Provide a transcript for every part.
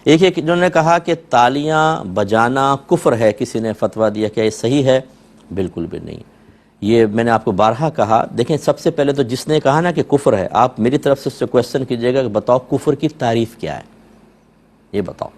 ایک انہوں نے کہا کہ تالیاں بجانا کفر ہے، کسی نے فتویٰ دیا، کیا یہ صحیح ہے؟ بالکل بھی نہیں۔ یہ میں نے آپ کو بارہا کہا، دیکھیں سب سے پہلے تو جس نے کہا نا کہ کفر ہے، آپ میری طرف سے اس سے کویسچن کیجئے گا کہ بتاؤ کفر کی تعریف کیا ہے، یہ بتاؤ۔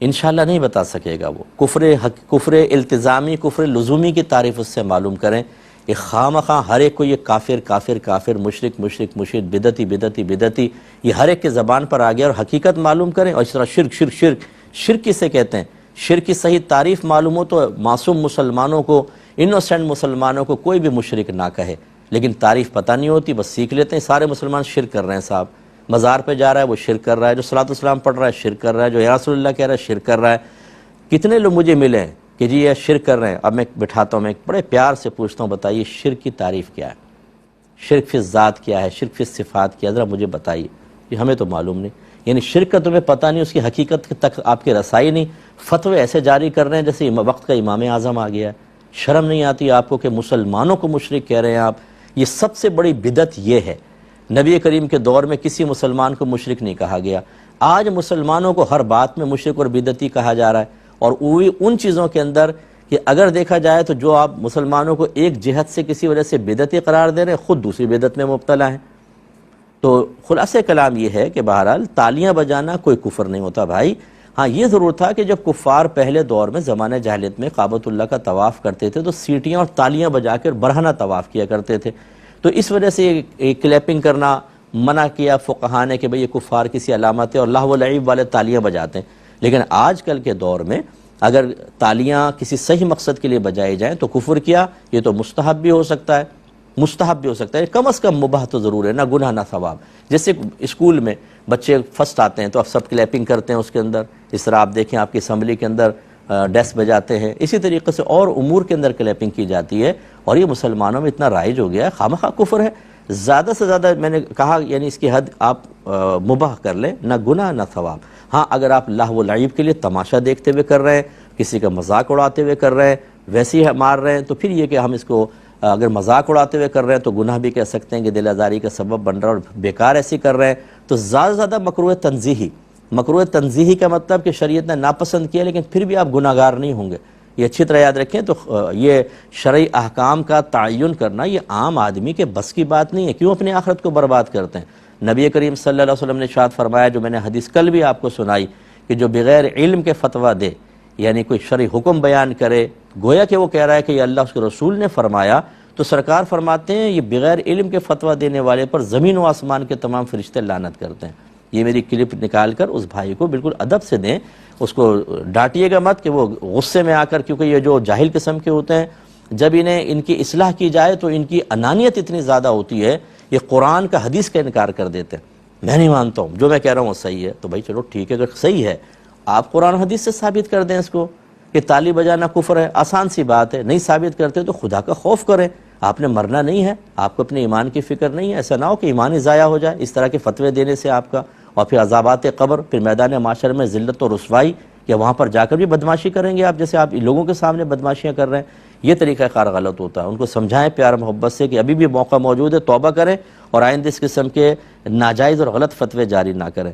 انشاءاللہ نہیں بتا سکے گا وہ۔ کفر التزامی، کفر لزومی کی تعریف اس سے معلوم کریں۔ یہ خواہ ہر ایک کو یہ کافر کافر کافر، مشرک مشرک مشرک، بدعتی بدعتی بدعتی، یہ ہر ایک کے زبان پر آ گیا، اور حقیقت معلوم کریں۔ اور اس طرح شرک شرک شرک، شرک کسے کہتے ہیں؟ شرک کی صحیح تعریف معلوم ہو تو معصوم مسلمانوں کو، انوسینٹ مسلمانوں کو کوئی بھی مشرک نہ کہے، لیکن تعریف پتہ نہیں ہوتی، بس سیکھ لیتے ہیں۔ سارے مسلمان شرک کر رہے ہیں صاحب، مزار پہ جا رہا ہے وہ شرک کر رہا ہے، جو صلاۃ والسلام پڑھ رہا ہے شرک کر رہا ہے، جو یا رسول اللہ کہہ رہا ہے شرک کر رہا ہے۔ کتنے لوگ مجھے ملے ہیں کہ جی یہ شرک کر رہے ہیں، اب میں بٹھاتا ہوں، میں بڑے پیار سے پوچھتا ہوں بتائیے شرک کی تعریف کیا ہے؟ شرک فی الذات کیا ہے؟ شرک فی الصفات کیا ہے؟ ذرا مجھے بتائیے، یہ ہمیں تو معلوم نہیں۔ یعنی شرک کا تمہیں پتہ نہیں، اس کی حقیقت تک آپ کی رسائی نہیں، فتوے ایسے جاری کر رہے ہیں جیسے وقت کا امام اعظم آ گیا ہے۔ شرم نہیں آتی آپ کو کہ مسلمانوں کو مشرک کہہ رہے ہیں آپ؟ یہ سب سے بڑی بدعت یہ ہے۔ نبی کریم کے دور میں کسی مسلمان کو مشرک نہیں کہا گیا، آج مسلمانوں کو ہر بات میں مشرک اور بدعتی کہا جا رہا ہے، اور وہی ان چیزوں کے اندر کہ اگر دیکھا جائے تو جو آپ مسلمانوں کو ایک جہت سے کسی وجہ سے بدعتی قرار دے رہے ہیں، خود دوسری بدعت میں مبتلا ہیں۔ تو خلاصہ کلام یہ ہے کہ بہرحال تالیاں بجانا کوئی کفر نہیں ہوتا بھائی۔ ہاں یہ ضرور تھا کہ جب کفار پہلے دور میں زمانہ جاہلیت میں کعبۃ اللہ کا طواف کرتے تھے تو سیٹیاں اور تالیاں بجا کر برہنہ طواف کیا کرتے تھے، تو اس وجہ سے یہ کلیپنگ کرنا منع کیا فقہا نے کہ بھئی یہ کفار کسی علامت ہے، اور لہو و لعب والے تالیاں بجاتے ہیں۔ لیکن آج کل کے دور میں اگر تالیاں کسی صحیح مقصد کے لیے بجائی جائیں تو کفر کیا، یہ تو مستحب بھی ہو سکتا ہے، مستحب بھی ہو سکتا ہے، کم از کم مباح تو ضرور ہے، نہ گناہ نہ ثواب۔ جیسے اسکول میں بچے فرسٹ آتے ہیں تو اب سب کلیپنگ کرتے ہیں اس کے اندر، اس طرح آپ دیکھیں آپ کی اسمبلی کے اندر ڈیسک بجاتے ہیں، اسی طریقے سے اور امور کے اندر کلیپنگ کی جاتی ہے، اور یہ مسلمانوں میں اتنا رائج ہو گیا ہے، خواہ کفر ہے۔ زیادہ سے زیادہ میں نے کہا یعنی اس کی حد آپ مباح کر لیں، نہ گناہ نہ ثواب۔ ہاں اگر آپ لہو و لعب کے لیے تماشا دیکھتے ہوئے کر رہے ہیں، کسی کا مذاق اڑاتے ہوئے کر رہے ہیں، ویسے ہی مار رہے ہیں، تو پھر یہ کہ ہم اس کو اگر مذاق اڑاتے ہوئے کر رہے ہیں تو گناہ بھی کہہ سکتے ہیں کہ دل آزاری کا سبب بن رہا ہے، اور بیکار ایسی کر رہے ہیں تو زیادہ سے زیادہ مکروہ تنزیہی۔ مکروہ تنزیہی کا مطلب کہ شریعت نے ناپسند کیا لیکن پھر بھی آپ گناہ گار نہیں ہوں گے، یہ اچھی طرح یاد رکھیں۔ تو یہ شرعی احکام کا تعین کرنا یہ عام آدمی کے بس کی بات نہیں ہے، کیوں اپنی آخرت کو برباد کرتے ہیں؟ نبی کریم صلی اللہ علیہ وسلم نے ارشاد فرمایا، جو میں نے حدیث کل بھی آپ کو سنائی، کہ جو بغیر علم کے فتویٰ دے، یعنی کوئی شرعی حکم بیان کرے گویا کہ وہ کہہ رہا ہے کہ یہ اللہ اس کے رسول نے فرمایا، تو سرکار فرماتے ہیں یہ بغیر علم کے فتویٰ دینے والے پر زمین و آسمان کے تمام فرشتے لعنت کرتے ہیں۔ یہ میری کلپ نکال کر اس بھائی کو بالکل ادب سے دیں، اس کو ڈانٹیے گا مت کہ وہ غصے میں آ کر، کیونکہ یہ جو جاہل قسم کے ہوتے ہیں جب ان کی اصلاح کی جائے تو ان کی انانیت اتنی زیادہ ہوتی ہے، یہ قرآن کا حدیث کا انکار کر دیتے ہیں۔ میں نہیں مانتا ہوں، جو میں کہہ رہا ہوں وہ صحیح ہے، تو بھائی چلو ٹھیک ہے، اگر صحیح ہے آپ قرآن و حدیث سے ثابت کر دیں اس کو کہ تالی بجانا کفر ہے، آسان سی بات ہے۔ نہیں ثابت کرتے تو خدا کا خوف کریں، آپ نے مرنا نہیں ہے، آپ کو اپنے ایمان کی فکر نہیں ہے، ایسا نہ ہو کہ ایمان ہی ضائع ہو جائے اس طرح کے فتوے دینے سے آپ کا، اور پھر عذابات قبر، پھر میدان محشر میں ذلت و رسوائی، یا وہاں پر جا کر بھی بدماشی کریں گے آپ، جیسے آپ لوگوں کے سامنے بدماشیاں کر رہے ہیں۔ یہ طریقہ کار غلط ہوتا ہے، ان کو سمجھائیں پیار محبت سے کہ ابھی بھی موقع موجود ہے، توبہ کریں اور آئندہ اس قسم کے ناجائز اور غلط فتوے جاری نہ کریں۔